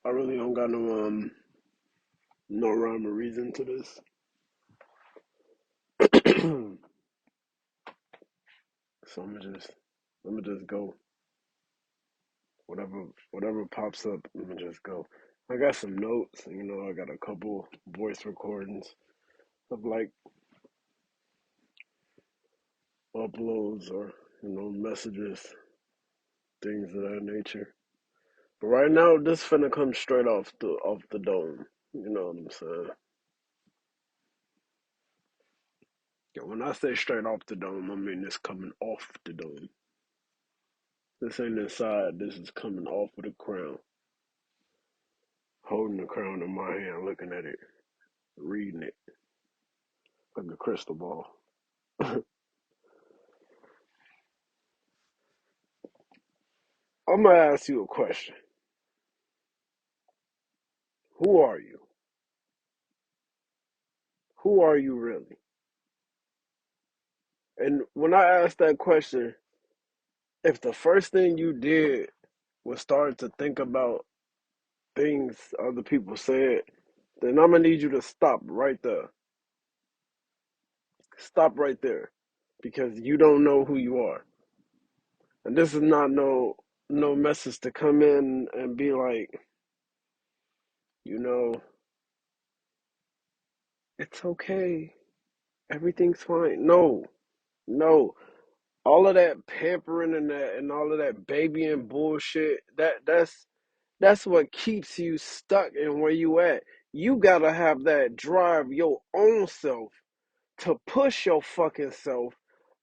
I really don't got no rhyme or reason to this. So I'm gonna just go. Whatever pops up, I'm gonna just go. I got some notes, I got a couple voice recordings of like uploads or messages, things of that nature. But right now, this finna come straight off the dome. You know what I'm saying? Yeah, when I say straight off the dome, I mean it's coming off the dome. This ain't inside. This is coming off of the crown. Holding the crown in my hand, looking at it, reading it like a crystal ball. I'm gonna ask you a question. Who are you? Who are you really? And when I ask that question, if the first thing you did was start to think about things other people said, then I'm gonna need you to stop right there. Stop right there, because you don't know who you are. And this is not no message to come in and be like, you know, it's okay, everything's fine. No, no. All of that pampering and all of that babying bullshit, that's what keeps you stuck in where you at. You gotta have that drive your own self to push your fucking self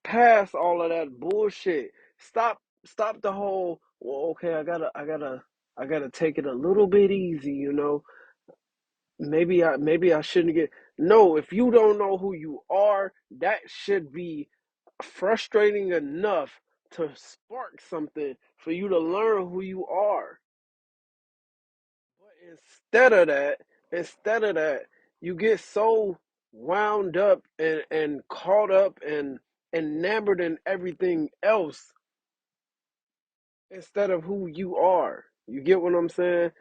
past all of that bullshit. Stop the whole, well, okay, I gotta take it a little bit easy. Maybe I shouldn't get. No, if you don't know who you are, that should be frustrating enough to spark something for you to learn who you are. But instead of that, you get so wound up and caught up and enamored in everything else instead of who you are. You get what I'm saying?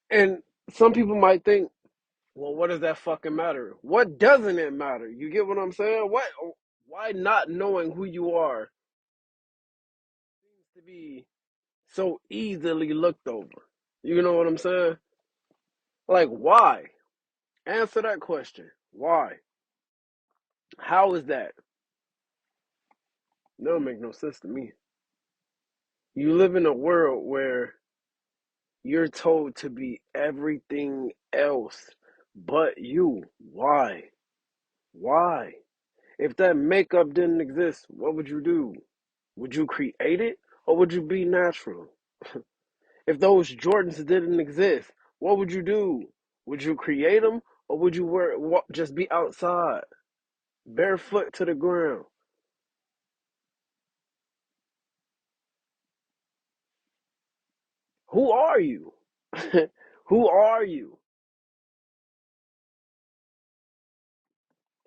And some people might think, well, what does that fucking matter? What doesn't it matter? You get what I'm saying? Why not knowing who you are seems to be so easily looked over? You know what I'm saying? Like, why? Answer that question. Why? How is that? That don't make no sense to me. You live in a world where you're told to be everything else but you. Why? Why? If that makeup didn't exist, what would you do? Would you create it or would you be natural? If those Jordans didn't exist, what would you do? Would you create them or would you just be outside, barefoot to the ground? Who are you? Who are you?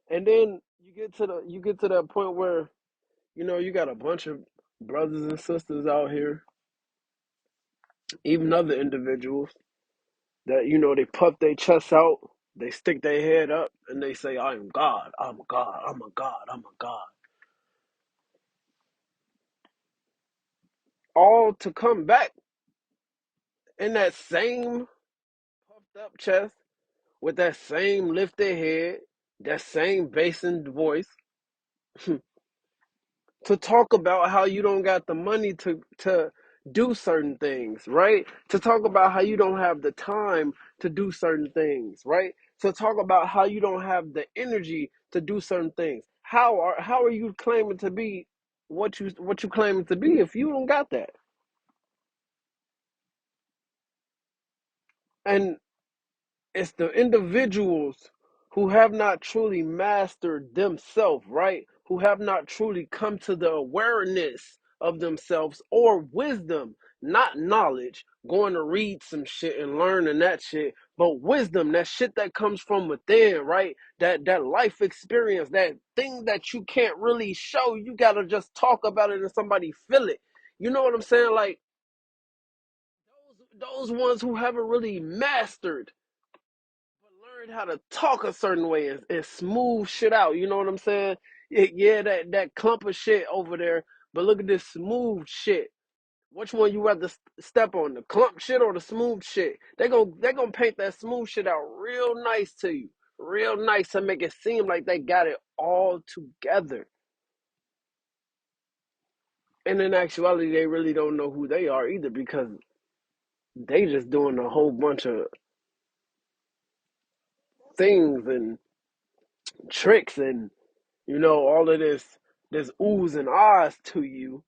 And then you get to that point where you got a bunch of brothers and sisters out here, even other individuals that they puff their chests out, they stick their head up, and they say, "I am God. I'm a God. I'm a God. I'm a God." All to come back in that same puffed up chest with that same lifted head, that same bass in voice, to talk about how you don't got the money to do certain things, right? To talk about how you don't have the time to do certain things, right? To talk about how you don't have the energy to do certain things. How are you claiming to be what you claiming to be if you don't got that? And it's the individuals who have not truly mastered themselves, right? Who have not truly come to the awareness of themselves or wisdom, not knowledge, going to read some shit and learning that shit, but wisdom, that shit that comes from within, right? That life experience, that thing that you can't really show, you gotta just talk about it and somebody feel it. You know what I'm saying? Like those ones who haven't really mastered, but learned how to talk a certain way and smooth shit out. You know what I'm saying? Yeah, that clump of shit over there, but look at this smooth shit. Which one you rather step on, the clump shit or the smooth shit? They gonna paint that smooth shit out real nice to you, real nice to make it seem like they got it all together. And in actuality, they really don't know who they are either because they just doing a whole bunch of things and tricks and all of this oohs and ahs to you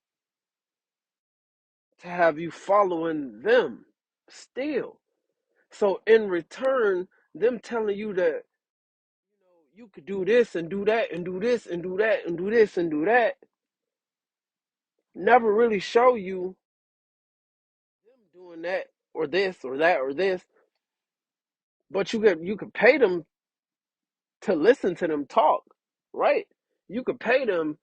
to have you following them still. So in return, them telling you that you could do this and do that and do this and do that and do this and do that never really show you them doing that or this or that or this. But you could pay them to listen to them talk, right? You could pay them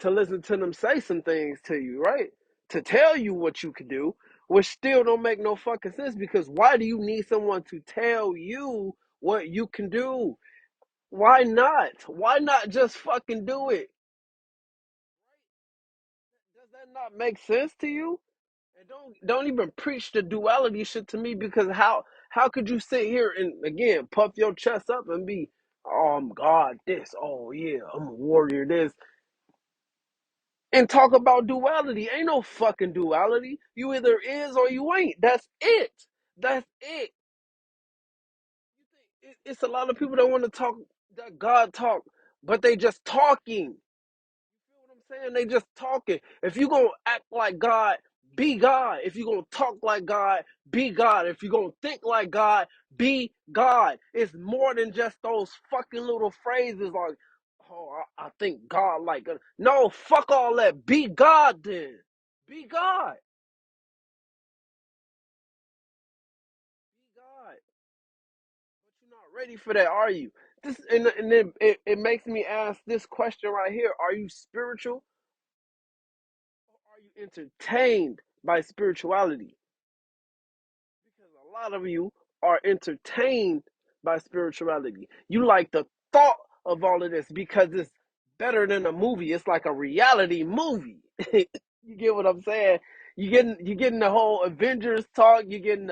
to listen to them say some things to you, right? To tell you what you could do, which still don't make no fucking sense because why do you need someone to tell you what you can do? Why not? Why not just fucking do it? Does that not make sense to you? And don't even preach the duality shit to me because how could you sit here and again puff your chest up and be, oh, I'm God this, oh yeah, I'm a warrior this, and talk about duality? Ain't no fucking duality. You either is or you ain't. That's it. That's it. It's a lot of people that want to talk that God talk, but they just talking. You know what I'm saying? They just talking. If you gonna act like God, be God. If you gonna talk like God, be God. If you gonna think like God, be God. It's more than just those fucking little phrases like, oh, I think God like. No, fuck all that. Be God then. Be God. Be God. But you're not ready for that, are you? This and then it makes me ask this question right here: are you spiritual or are you entertained by spirituality? Because a lot of you are entertained by spirituality. You like the thought of all of this because it's better than a movie. It's like a reality movie. You get what I'm saying? You getting the whole Avengers talk. You getting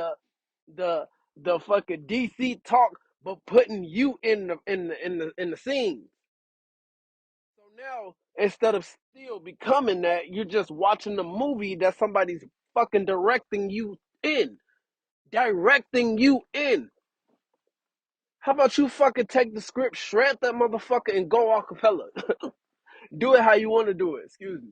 the the fucking DC talk, but putting you in the scene. So now instead of still becoming that, you're just watching the movie that somebody's fucking directing you in. How about you fucking take the script, shred that motherfucker, and go a cappella? Do it how you want to do it. Excuse me.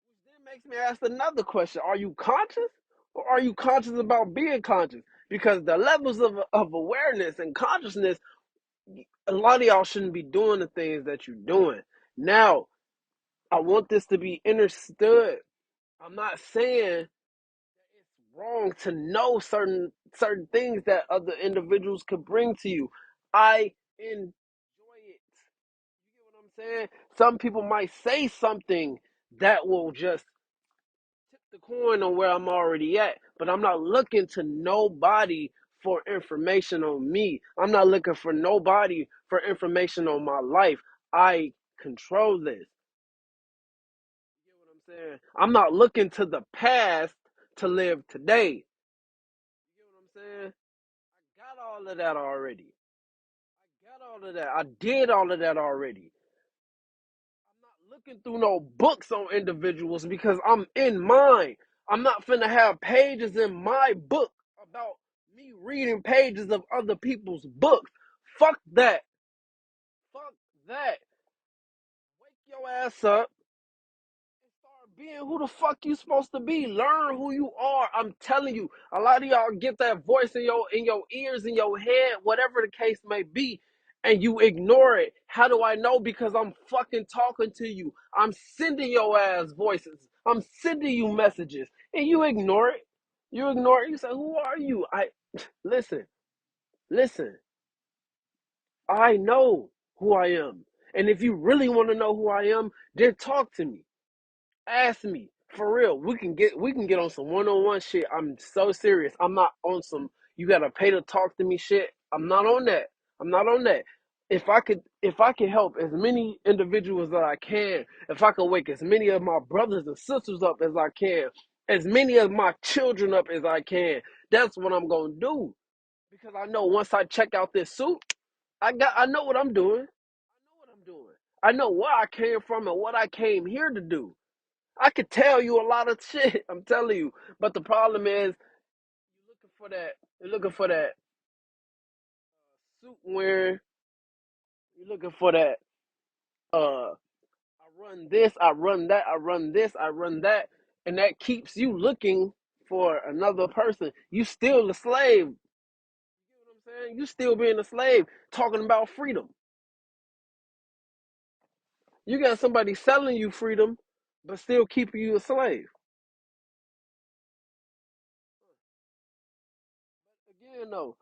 Which then makes me ask another question: are you conscious, or are you conscious about being conscious? Because the levels of awareness and consciousness, a lot of y'all shouldn't be doing the things that you're doing. Now, I want this to be understood. I'm not saying it's wrong to know certain things that other individuals could bring to you. I enjoy it. You get what I'm saying? Some people might say something that will just tip the coin on where I'm already at, but I'm not looking to nobody for information on me. I'm not looking for nobody for information on my life. I control this. You get what I'm saying? I'm not looking to the past to live today. You get what I'm saying? I got all of that already. I got all of that. I did all of that already. I'm not looking through no books on individuals because I'm in mine. I'm not finna have pages in my book about me reading pages of other people's books. Fuck that. Fuck that. Wake your ass up. Start being who the fuck you supposed to be. Learn who you are. I'm telling you, a lot of y'all get that voice in your ears, in your head, whatever the case may be, and you ignore it. How do I know? Because I'm fucking talking to you. I'm sending your ass voices. I'm sending you messages, and you ignore it. You ignore it. You say, "Who are you?" I listen, listen. I know who I am, and if you really want to know who I am, then talk to me. Ask me. For real, we can get on some one-on-one shit. I'm so serious. I'm not on some you gotta pay to talk to me shit. I'm not on that. I'm not on that. If I could help as many individuals that I can, if I could wake as many of my brothers and sisters up as I can, as many of my children up as I can, that's what I'm gonna do. Because I know once I check out this suit, I know what I'm doing. I know what I'm doing. I know where I came from and what I came here to do. I could tell you a lot of shit. I'm telling you, but the problem is you're looking for that. You're looking for that suit wearing. You're looking for that. I run this. I run that. I run this. I run that, and that keeps you looking for another person. You still a slave. You know what I'm saying? You still being a slave. Talking about freedom. You got somebody selling you freedom, but still keeping you a slave. Again, though,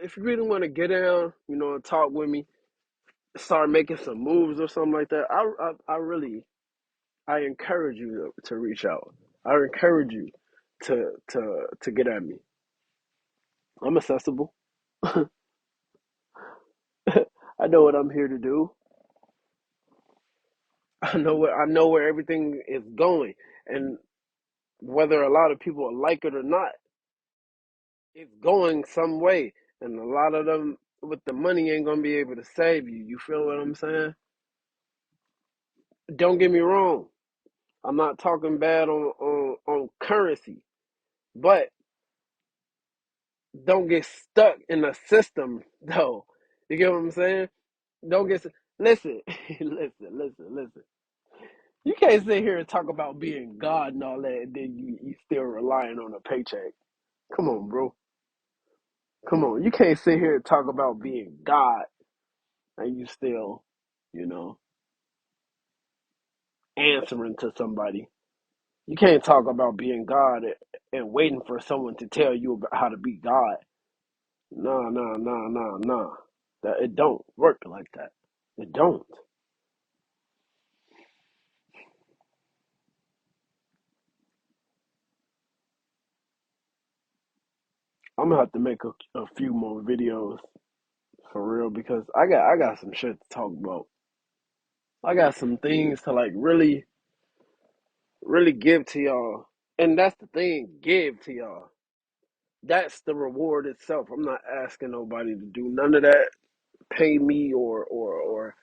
if you really wanna get down, and talk with me, start making some moves or something like that, I really I encourage you to reach out. I encourage you to get at me. I'm accessible. I know what I'm here to do. I know where everything is going, and whether a lot of people like it or not, it's going some way. And a lot of them with the money ain't gonna be able to save you. You feel what I'm saying? Don't get me wrong. I'm not talking bad on currency, but don't get stuck in the system though. You get what I'm saying? Don't get listen, listen. You can't sit here and talk about being God and all that, and then you still relying on a paycheck. Come on, bro. Come on. You can't sit here and talk about being God and you still, you know, answering to somebody. You can't talk about being God and waiting for someone to tell you about how to be God. No, no, no, no, no. That it don't work like that. It don't. I'm gonna have to make a few more videos for real because I got some shit to talk about. I got some things to like really give to y'all. And that's the thing, give to y'all. That's the reward itself. I'm not asking nobody to do none of that. Pay me or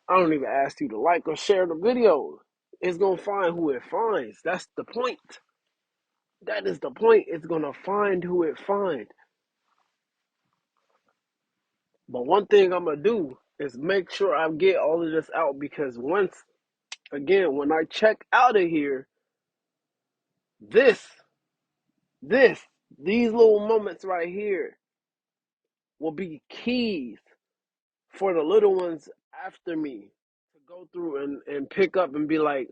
I don't even ask you to like or share the video. It's gonna find who it finds. That's the point. That is the point. It's gonna find who it finds. But one thing I'm gonna do is make sure I get all of this out because once again, when I check out of here, this, this, these little moments right here will be keys for the little ones after me to go through and pick up and be like,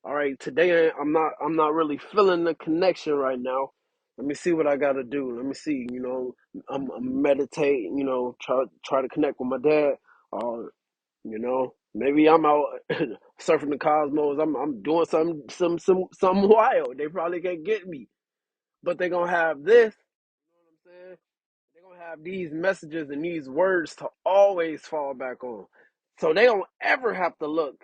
all right, today I'm not really feeling the connection right now. Let me see what I gotta do. Let me see, I'm meditating, try to connect with my dad. Or, maybe I'm out surfing the cosmos. I'm doing some wild. They probably can't get me. But they're gonna have this, you know what I'm saying? They're gonna have these messages and these words to always fall back on. So they don't ever have to look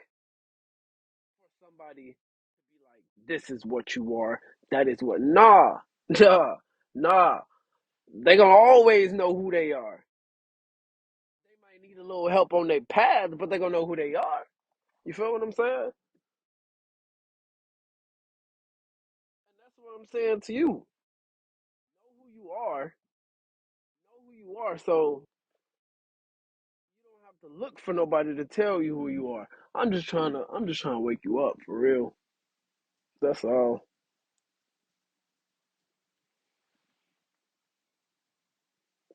for somebody to be like, this is what you are. That is what nah, nah, nah. They gonna always know who they are. They might need a little help on their path, but they're gonna know who they are. You feel what I'm saying? And that's what I'm saying to you. Know who you are. Know who you are. So you don't have to look for nobody to tell you who you are. I'm just trying to wake you up for real. That's all.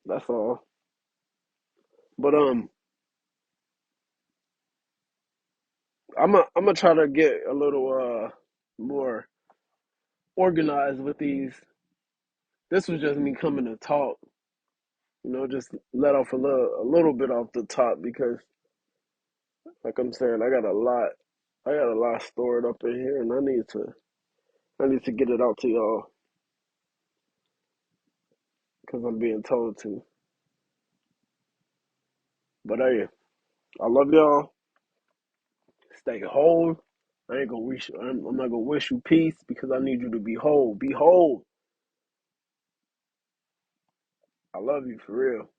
That's all. But I'm gonna try to get a little more organized with these. This was just me coming to talk, just let off a little bit off the top because like I'm saying, I got a lot. I got a lot stored up in here, and I need to get it out to y'all because I'm being told to. But hey, I love y'all. Stay whole. I ain't gonna wish. I'm not gonna wish you peace because I need you to be whole. Be whole. I love you for real.